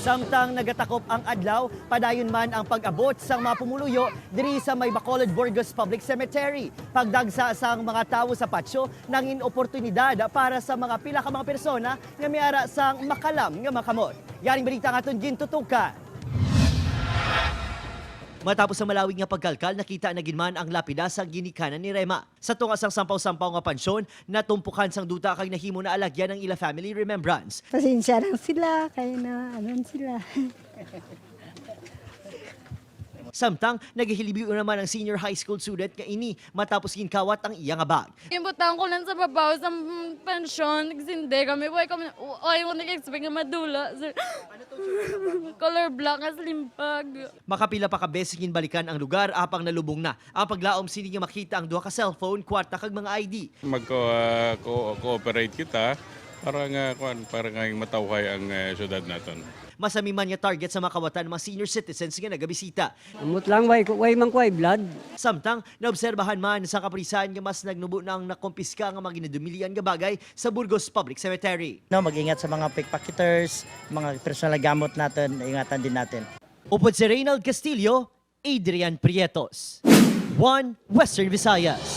Samtang nagatakop ang adlaw, padayon man ang pag-abot sang mga pumuluyo diri sa may Bacolod Burgos Public Cemetery. Pagdagsa sang mga tawo sa patio nangin oportunidad para sa mga pila ka mga persona nga miara sang makalam nga makamot. Yaring balita nga aton gintutukan. Matapos ang malawig nga pagkalkal, nakita na ginman ang lapida sa ginikanan ni Rema. Sa tungas ang sampaw-sampaw nga pansyon, natumpukan sang duta kay nahimo na alagyan ng ila family remembrance. Pasensya lang sila, kaya na anon sila. Samtang naghihilibiyo naman ang senior high school student nga ini matapos ginkawat ang iya nga bag. Imbutang ko lang sa babaw sa pensyon, nagsindi kami. Ay, mo nag-expect na madula. Sir. Color black as limpag. Makapila pa ka beses ginbalikan ang lugar apang nalubong na. Ang paglaom sini nga makita ang duha ka cellphone, kwarta kag mga ID. Mag-cooperate kita para nga matawhay ang syudad naton. Masami man nga target sa makawatan mga senior citizens nga nagabisita. Amot lang, way man ko ay blood. Samtang naobserbahan man sa kapulisan nga mas nagnubo ng nakumpiska nga mga ginadumilian nga bagay sa Burgos Public Cemetery. No, mag-ingat sa mga pickpocketers, mga personal na gamot natin, ingatan din natin. Upod si Reynald Castillo, Adrian Prietos. 1 Western Visayas.